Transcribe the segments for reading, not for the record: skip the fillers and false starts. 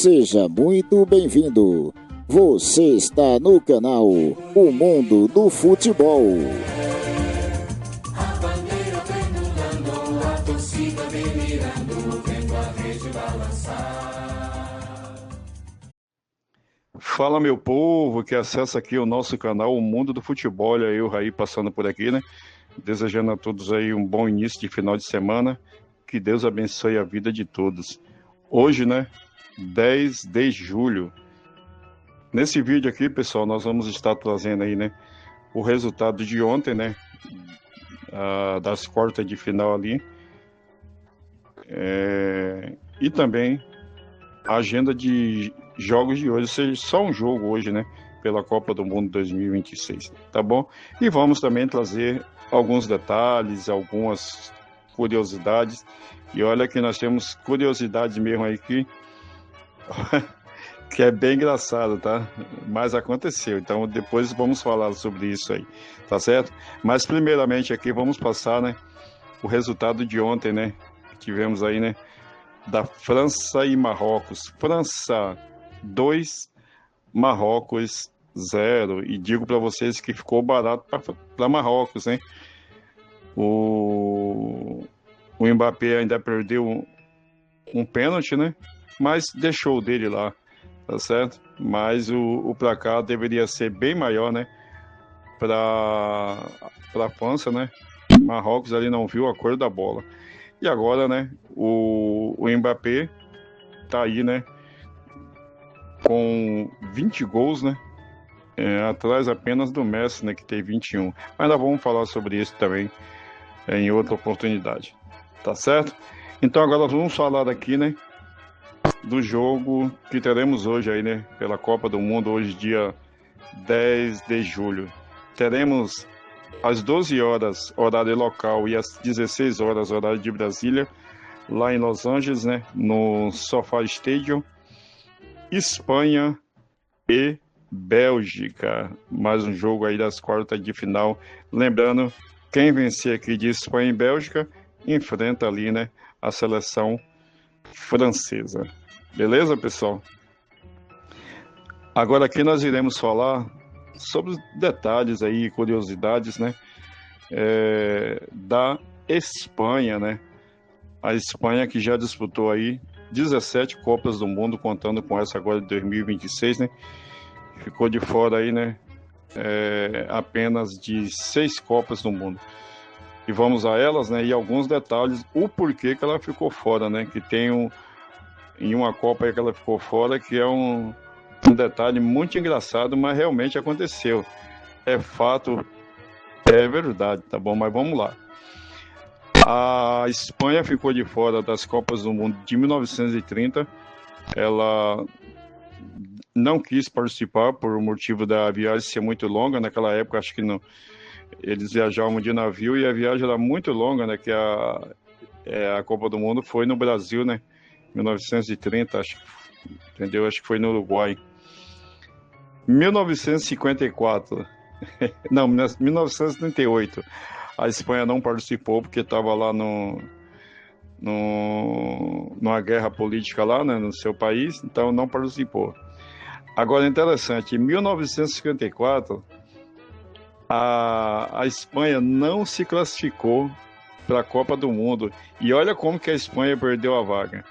Seja muito bem-vindo. Você está no canal O Mundo do Futebol. A bandeira pendulando, a torcida delirando, vendo a rede balançar. Fala, meu povo que acessa aqui o nosso canal O Mundo do Futebol. Olha eu, Raí, passando por aqui, né? Desejando a todos aí um bom início de final de semana. Que Deus abençoe a vida de todos. Hoje, né? 10 de julho. Nesse vídeo aqui, pessoal, nós vamos estar trazendo aí, né? O resultado de ontem, né? Das quartas de final ali. E também a agenda de jogos de hoje, ou seja, só um jogo hoje, né? Pela Copa do Mundo 2026, tá bom? E vamos também trazer alguns detalhes, algumas curiosidades. E olha que nós temos curiosidades mesmo aí que é bem engraçado, tá? Mas aconteceu, então depois vamos falar sobre isso aí, tá certo? Mas primeiramente aqui vamos passar, né? O resultado de ontem, né? Tivemos aí, né? Da França e Marrocos. França 2, Marrocos 0. E digo para vocês que ficou barato para Marrocos, hein? O Mbappé ainda perdeu um pênalti, né? Mas deixou o dele lá, tá certo? Mas o placar deveria ser bem maior, né? Para a França, né? Marrocos ali não viu a cor da bola. E agora, né? O Mbappé tá aí, né? Com 20 gols, né? Atrás apenas do Messi, né? Que tem 21. Mas nós vamos falar sobre isso também em outra oportunidade. Tá certo? Então agora nós vamos falar aqui, né? Do jogo que teremos hoje aí, né? Pela Copa do Mundo, hoje dia 10 de julho. Teremos às 12 horas, horário local, e às 16 horas, horário de Brasília, lá em Los Angeles, né? No SoFi Stadium, Espanha e Bélgica. Mais um jogo aí das quartas de final. Lembrando, quem vencer aqui de Espanha e Bélgica enfrenta ali, né? A seleção francesa. Beleza, pessoal? Agora aqui nós iremos falar sobre detalhes aí, curiosidades, né? Da Espanha, né? A Espanha que já disputou aí 17 Copas do Mundo, contando com essa agora de 2026, né? Ficou de fora aí, né? Apenas de 6 Copas do Mundo. E vamos a elas, né? E alguns detalhes, o porquê que ela ficou fora, né? Que tem em uma Copa aí que ela ficou fora, que é um detalhe muito engraçado, mas realmente aconteceu. É fato, é verdade, tá bom? Mas vamos lá. A Espanha ficou de fora das Copas do Mundo de 1930. Ela não quis participar por motivo da viagem ser muito longa. Naquela época, acho que não, eles viajavam de navio e a viagem era muito longa, né? Que a Copa do Mundo foi no Brasil, né? 1930, acho, entendeu? Acho que foi no Uruguai. 1954, não, 1938, a Espanha não participou porque estava lá numa guerra política lá, né, no seu país, então não participou. Agora, interessante, em 1954, a Espanha não se classificou para a Copa do Mundo. E olha como que a Espanha perdeu a vaga.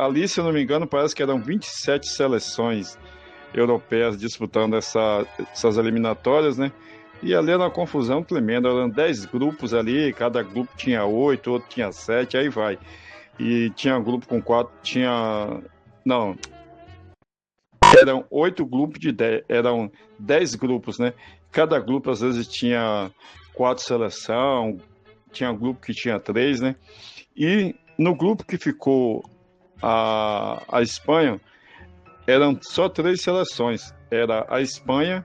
Ali, se eu não me engano, parece que eram 27 seleções europeias disputando essas eliminatórias, né? E ali era uma confusão tremenda, eram 10 grupos ali, cada grupo tinha 8, outro tinha 7, aí vai. E tinha grupo com 4, não, eram 8 grupos de 10, eram 10 grupos, né? Cada grupo às vezes tinha 4 seleções, tinha grupo que tinha 3, né? E no grupo que ficou a Espanha, eram só 3 seleções. Era a Espanha,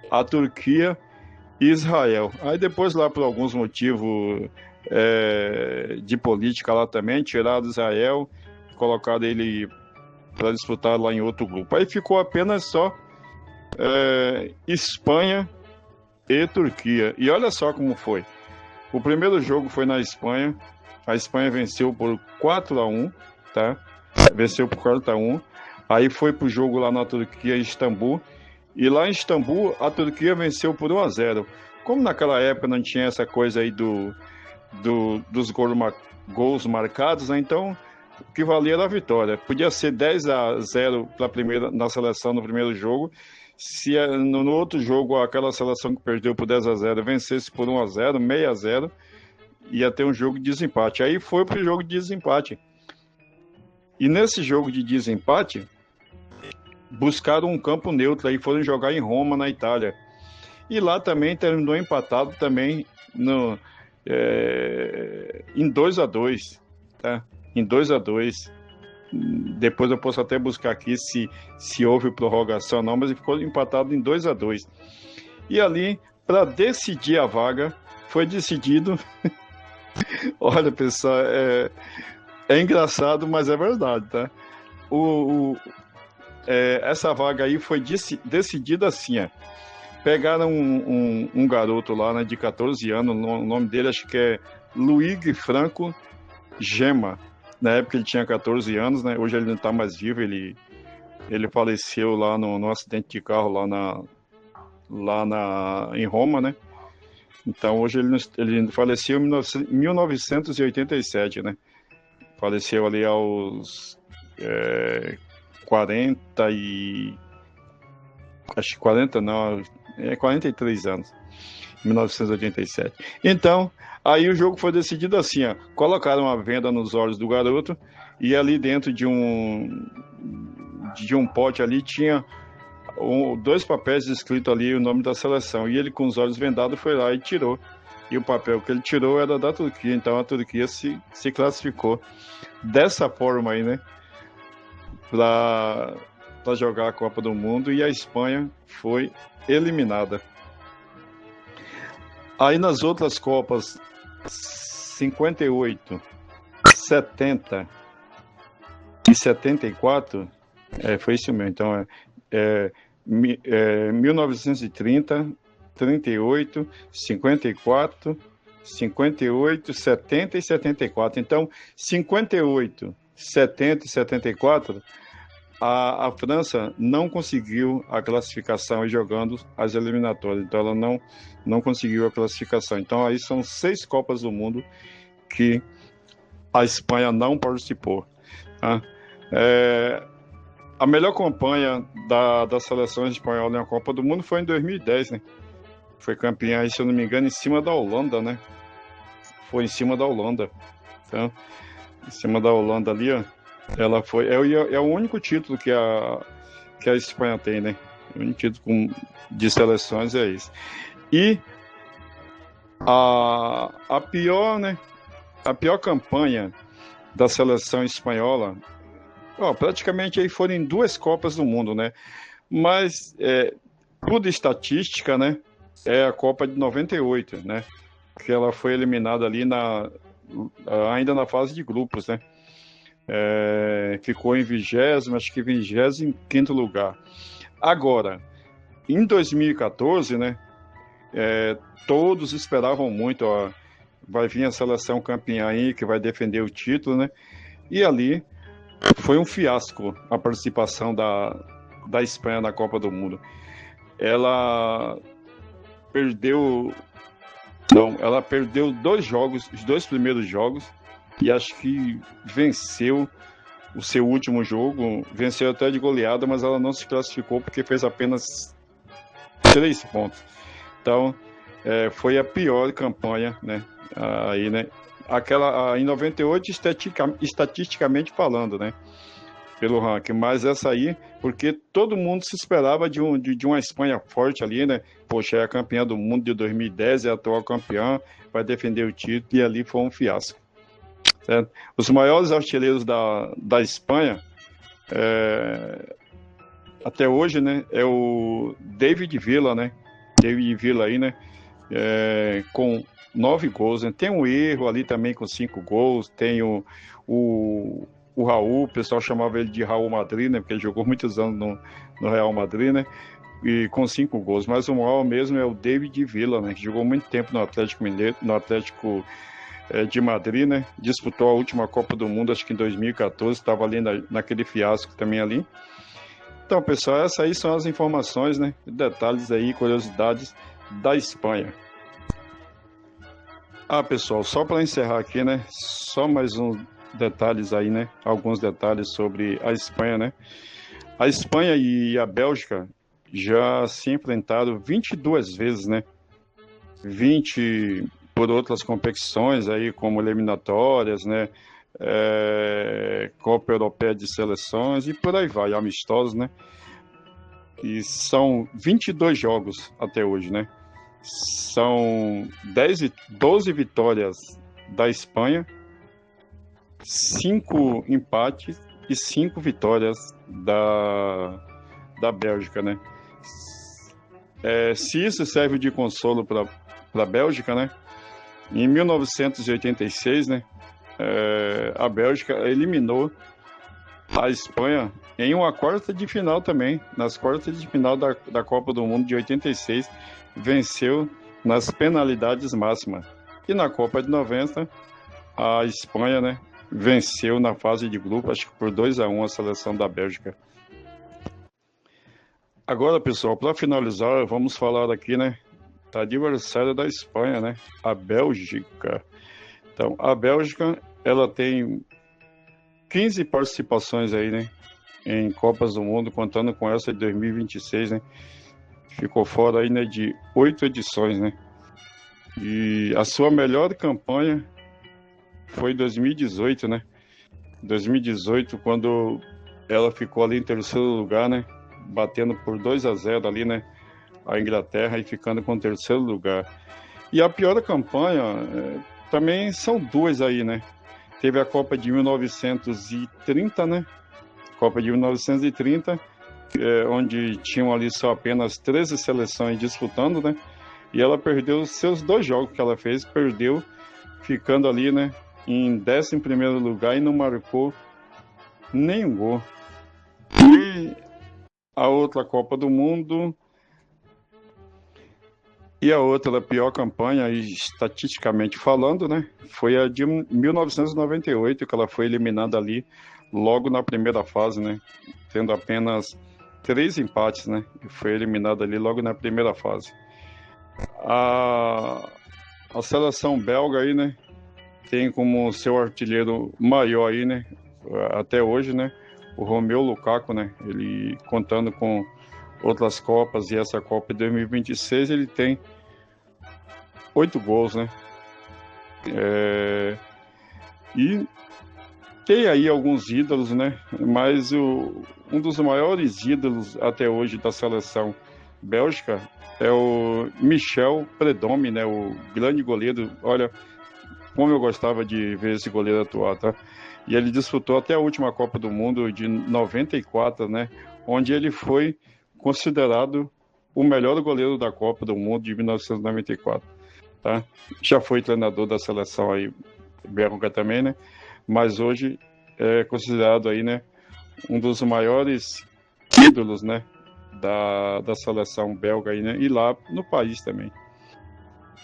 a Turquia e Israel. Aí depois lá, por alguns motivos de política lá também, tiraram Israel, colocaram ele para disputar lá em outro grupo. Aí ficou apenas só Espanha e Turquia. E olha só como foi. O primeiro jogo foi na Espanha. A Espanha venceu por 4-1, tá? Venceu por 4-1. Aí foi pro jogo lá na Turquia, em Istambul. E lá em Istambul, a Turquia venceu por 1-0. Como naquela época não tinha essa coisa aí dos gols marcados, né? Então o que valia era a vitória. Podia ser 10-0 na seleção no primeiro jogo. Se no outro jogo aquela seleção que perdeu por 10-0 vencesse por 1-0, 6-0, ia ter um jogo de desempate. Aí foi pro jogo de desempate. E nesse jogo de desempate, buscaram um campo neutro e foram jogar em Roma, na Itália. E lá também terminou empatado também em 2-2, tá? Em 2-2. Depois eu posso até buscar aqui se houve prorrogação ou não, mas ficou empatado em 2-2. E ali, para decidir a vaga, foi decidido... Olha, pessoal, é engraçado, mas é verdade, tá? Essa vaga aí foi decidida assim, ó. Pegaram um garoto lá, né, de 14 anos, o nome dele acho que é Luigi Franco Gemma. Na época ele tinha 14 anos, né? Hoje ele não está mais vivo, ele faleceu lá no acidente de carro em Roma, né? Então hoje ele faleceu em 1987, né? Faleceu ali aos 43 anos, 1987. Então, aí o jogo foi decidido assim, ó, colocaram a venda nos olhos do garoto e ali dentro de um pote ali tinha 2 papéis escritos ali o nome da seleção, e ele com os olhos vendados foi lá e tirou. E o papel que ele tirou era da Turquia, então a Turquia se classificou dessa forma aí, né? Para jogar a Copa do Mundo, e a Espanha foi eliminada. Aí nas outras Copas, 58, 70 e 74, foi isso mesmo, então 1930, 38, 54, 58, 70 e 74. Então, 58, 70 e 74, a França não conseguiu a classificação jogando as eliminatórias. Então, ela não conseguiu a classificação. Então, aí são 6 Copas do Mundo que a Espanha não participou. Tá? A melhor campanha da seleção espanhola na Copa do Mundo foi em 2010, né? Foi campeã, se eu não me engano, em cima da Holanda, né? Foi em cima da Holanda. Então, em cima da Holanda ali, ó, ela foi... É o único título que a Espanha tem, né? O único título de seleções é esse. E a pior, né? A pior campanha da seleção espanhola, praticamente aí foram em 2 Copas do Mundo, né? Mas, por estatística, né? É a Copa de 98, né? Que ela foi eliminada ali ainda na fase de grupos, né? Ficou em 20º, acho que 25º lugar. Agora, em 2014, né? Todos esperavam muito, ó, vai vir a seleção campeã aí, que vai defender o título, né? E ali foi um fiasco a participação da Espanha na Copa do Mundo. Ela perdeu 2 jogos, os 2 primeiros jogos, e acho que venceu o seu último jogo, venceu até de goleada, mas ela não se classificou porque fez apenas 3 pontos. Então, foi a pior campanha, né? Aí, né? Aquela em 98, estatisticamente falando, né? Pelo ranking, mas essa aí, porque todo mundo se esperava de uma Espanha forte ali, né? Poxa, é a campeã do mundo de 2010, é a atual campeã, vai defender o título, e ali foi um fiasco. Certo? Os maiores artilheiros da Espanha, até hoje, né? É o David Villa, né? David Villa aí, né? Com 9 gols, né? Tem um erro ali também com 5 gols, tem o Raul, o pessoal chamava ele de Raul Madrid, né? Porque ele jogou muitos anos no Real Madrid, né? E com 5 gols. Mas o maior mesmo é o David Villa, né? Que jogou muito tempo no Atlético Mineiro, no Atlético de Madrid, né? Disputou a última Copa do Mundo, acho que em 2014, estava ali naquele fiasco também ali. Então, pessoal, essas aí são as informações, né? Detalhes aí, curiosidades da Espanha. Pessoal, só para encerrar aqui, né? Só mais uns detalhes aí, né? Alguns detalhes sobre a Espanha, né? A Espanha e a Bélgica já se enfrentaram 22 vezes, né? 20 por outras competições aí, como eliminatórias, né? Copa Europeia de Seleções e por aí vai, amistosos, né? E são 22 jogos até hoje, né? São 12 vitórias da Espanha, 5 empates e 5 vitórias da Bélgica, né? Se isso serve de consolo para a Bélgica, né? Em 1986, né? A Bélgica eliminou a Espanha em uma quarta de final também. Nas quartas de final da Copa do Mundo de 86, venceu nas penalidades máximas. E na Copa de 90, a Espanha, né, venceu na fase de grupo, acho que por 2-1 a seleção da Bélgica. Agora, pessoal, para finalizar, vamos falar aqui, né, da adversária da Espanha, né, a Bélgica. Então, a Bélgica, ela tem 15 participações aí, né, em Copas do Mundo, contando com essa de 2026, né, ficou fora aí, né, de 8 edições, né, e a sua melhor campanha foi em 2018, né, 2018, quando ela ficou ali em terceiro lugar, né, batendo por 2-0 ali, né, a Inglaterra e ficando com o terceiro lugar. E a pior campanha também são duas aí, né? Teve a Copa de 1930, né? Copa de 1930, onde tinham ali só apenas 13 seleções disputando, né? E ela perdeu os seus 2 jogos que ela fez, perdeu, ficando ali, né, em 11º lugar e não marcou nenhum gol. E a outra Copa do Mundo, e a outra pior campanha, estatisticamente falando, né, foi a de 1998, que ela foi eliminada ali logo na primeira fase, né, tendo apenas 3 empates, né, e foi eliminada ali logo na primeira fase. A seleção belga aí, né, tem como seu artilheiro maior aí, né, até hoje, né, o Romelu Lukaku, né, ele contando com outras Copas e essa Copa de 2026, ele tem 8 gols, né, e tem aí alguns ídolos, né, mas um dos maiores ídolos até hoje da seleção bélgica é o Michel Predomme, né, o grande goleiro. Olha, como eu gostava de ver esse goleiro atuar, tá? E ele disputou até a última Copa do Mundo de 94, né, onde ele foi considerado o melhor goleiro da Copa do Mundo de 1994, tá? Já foi treinador da seleção aí belga também, né? Mas hoje é considerado aí, né, um dos maiores ídolos, né, da seleção belga aí, né, e lá no país também.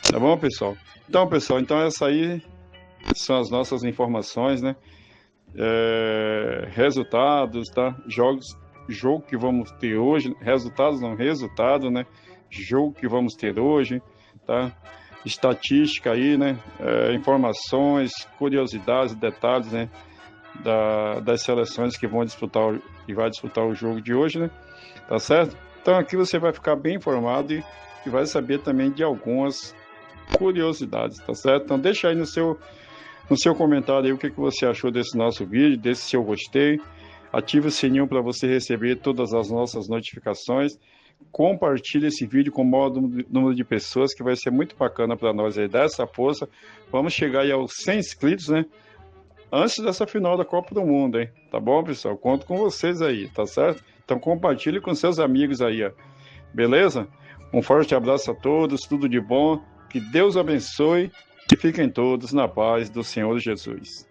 Tá bom, pessoal? Então, pessoal, essa aí são as nossas informações, né? Resultados, tá? Jogo que vamos ter hoje, resultados não, resultado, né? Jogo que vamos ter hoje, tá? Estatística aí, né? Informações, curiosidades, detalhes, né? Das seleções que vão disputar e vai disputar o jogo de hoje, né? Tá certo? Então aqui você vai ficar bem informado e vai saber também de algumas curiosidades, tá certo? Então deixa aí no seu comentário aí o que você achou desse nosso vídeo, desse seu gostei. Ative o sininho para você receber todas as nossas notificações. Compartilhe esse vídeo com o maior número de pessoas, que vai ser muito bacana para nós aí, dar essa força. Vamos chegar aí aos 100 inscritos, né? Antes dessa final da Copa do Mundo, hein? Tá bom, pessoal? Conto com vocês aí, tá certo? Então compartilhe com seus amigos aí, ó. Beleza? Um forte abraço a todos, tudo de bom. Que Deus abençoe e fiquem todos na paz do Senhor Jesus.